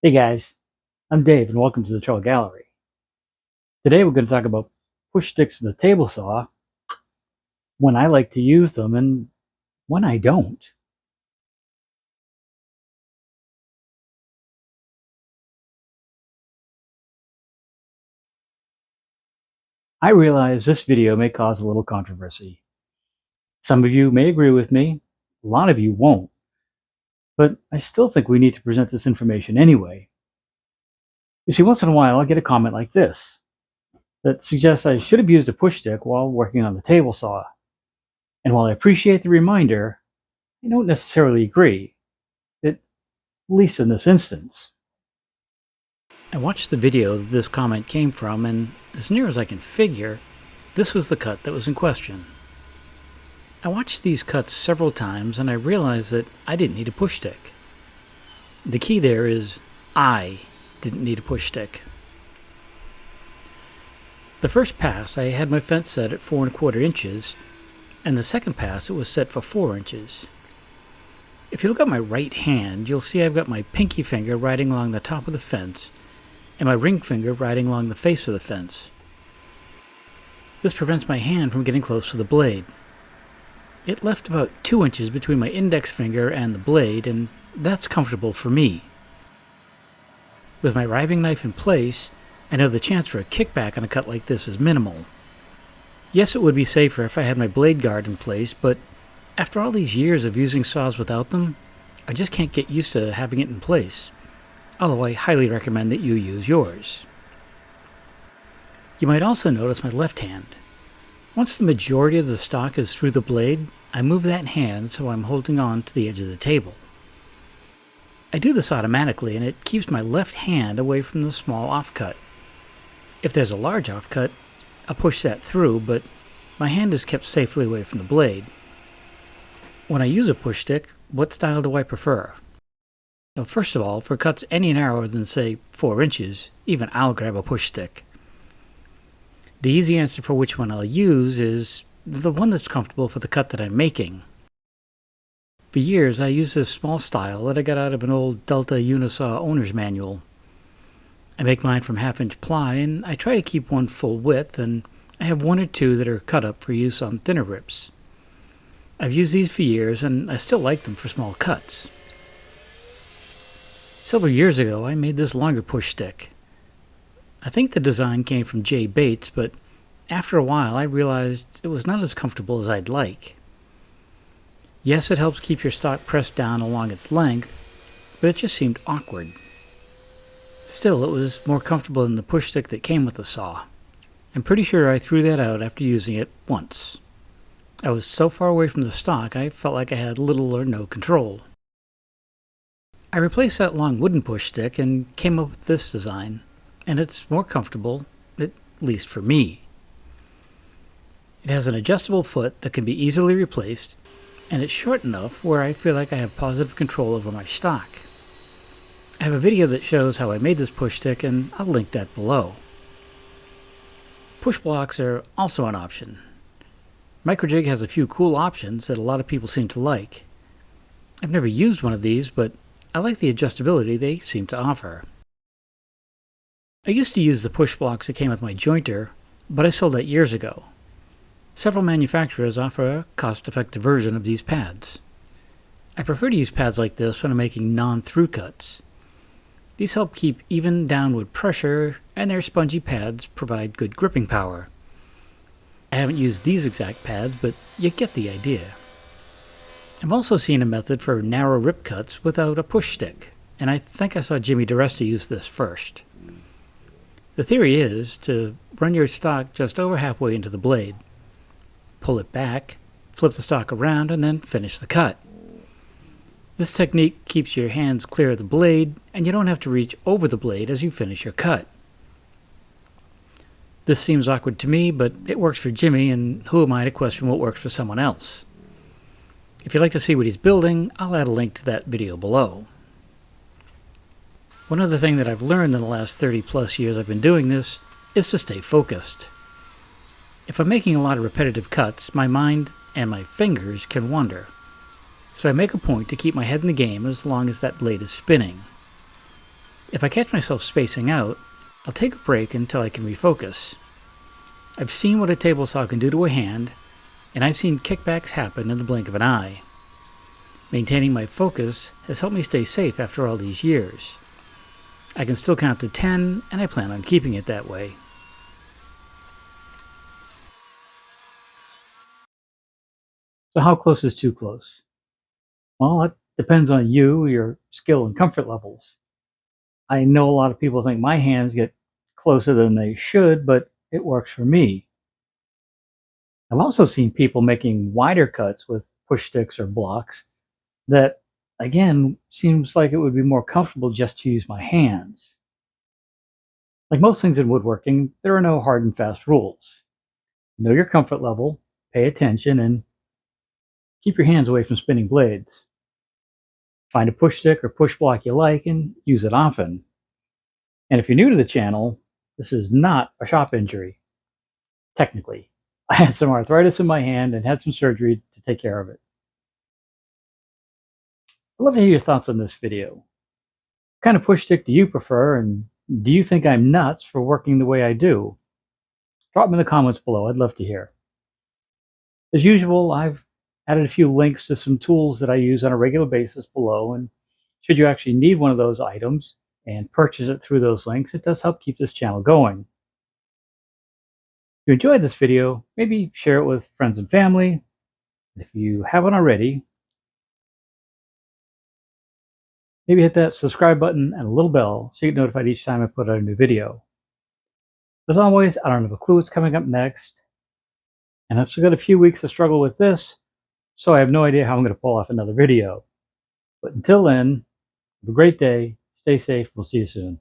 Hey guys, I'm Dave and welcome to the Trull Gallery. Today we're going to talk about push sticks with a table saw, when I like to use them and when I don't. I realize this video may cause a little controversy. Some of you may agree with me, a lot of you won't, but I still think we need to present this information anyway. You see, once in a while I'll get a comment like this that suggests I should have used a push stick while working on the table saw. And while I appreciate the reminder, I don't necessarily agree, at least in this instance. I watched the video that this comment came from, and as near as I can figure, this was the cut that was in question. I watched these cuts several times and I realized that I didn't need a push stick. The key there is I didn't need a push stick. The first pass I had my fence set at 4 1/4 inches, and the second pass it was set for 4 inches. If you look at my right hand, you'll see I've got my pinky finger riding along the top of the fence and my ring finger riding along the face of the fence. This prevents my hand from getting close to the blade. It left about 2 inches between my index finger and the blade, and that's comfortable for me. With my riving knife in place, I know the chance for a kickback on a cut like this is minimal. Yes, it would be safer if I had my blade guard in place, but after all these years of using saws without them, I just can't get used to having it in place. Although I highly recommend that you use yours. You might also notice my left hand. Once the majority of the stock is through the blade, I move that hand so I'm holding on to the edge of the table. I do this automatically and it keeps my left hand away from the small offcut. If there's a large offcut, I'll push that through, but my hand is kept safely away from the blade. When I use a push stick, what style do I prefer? Well, first of all, for cuts any narrower than, say, 4 inches, even I'll grab a push stick. The easy answer for which one I'll use is the one that's comfortable for the cut that I'm making. For years, I used this small style that I got out of an old Delta Unisaw owner's manual. I make mine from 1/2 inch ply, and I try to keep one full width, and I have 1 or 2 that are cut up for use on thinner rips. I've used these for years, and I still like them for small cuts. Several years ago, I made this longer push stick. I think the design came from Jay Bates, but after a while I realized it was not as comfortable as I'd like. Yes, it helps keep your stock pressed down along its length, but it just seemed awkward. Still, it was more comfortable than the push stick that came with the saw. I'm pretty sure I threw that out after using it once. I was so far away from the stock I felt like I had little or no control. I replaced that long wooden push stick and came up with this design, and it's more comfortable, at least for me. It has an adjustable foot that can be easily replaced, and it's short enough where I feel like I have positive control over my stock. I have a video that shows how I made this push stick, and I'll link that below. Push blocks are also an option. Jig has a few cool options that a lot of people seem to like. I've never used one of these, but I like the adjustability they seem to offer. I used to use the push blocks that came with my jointer, but I sold that years ago. Several manufacturers offer a cost-effective version of these pads. I prefer to use pads like this when I'm making non-through cuts. These help keep even downward pressure, and their spongy pads provide good gripping power. I haven't used these exact pads, but you get the idea. I've also seen a method for narrow rip cuts without a push stick, and I think I saw Jimmy DeResta use this first. The theory is to run your stock just over halfway into the blade, pull it back, flip the stock around, and then finish the cut. This technique keeps your hands clear of the blade, and you don't have to reach over the blade as you finish your cut. This seems awkward to me, but it works for Jimmy, and who am I to question what works for someone else? If you'd like to see what he's building, I'll add a link to that video below. One other thing that I've learned in the last 30 plus years I've been doing this is to stay focused. If I'm making a lot of repetitive cuts, my mind and my fingers can wander. So I make a point to keep my head in the game as long as that blade is spinning. If I catch myself spacing out, I'll take a break until I can refocus. I've seen what a table saw can do to a hand, and I've seen kickbacks happen in the blink of an eye. Maintaining my focus has helped me stay safe after all these years. I can still count to 10, and I plan on keeping it that way. So how close is too close? Well, it depends on you, your skill, and comfort levels. I know a lot of people think my hands get closer than they should, but it works for me. I've also seen people making wider cuts with push sticks or blocks that, again, seems like it would be more comfortable just to use my hands. Like most things in woodworking, there are no hard and fast rules. Know your comfort level, pay attention, and keep your hands away from spinning blades. Find a push stick or push block you like and use it often. And if you're new to the channel, this is not a shop injury, technically. I had some arthritis in my hand and had some surgery to take care of it. I'd love to hear your thoughts on this video. What kind of push stick do you prefer, and do you think I'm nuts for working the way I do? Drop me in the comments below. I'd love to hear. As usual, I've added a few links to some tools that I use on a regular basis below, and should you actually need one of those items and purchase it through those links, it does help keep this channel going. If you enjoyed this video, maybe share it with friends and family. And if you haven't already, maybe hit that subscribe button and a little bell so you get notified each time I put out a new video. As always, I don't have a clue what's coming up next, and I've still got a few weeks to struggle with this, so I have no idea how I'm going to pull off another video. But until then, have a great day, stay safe, we'll see you soon.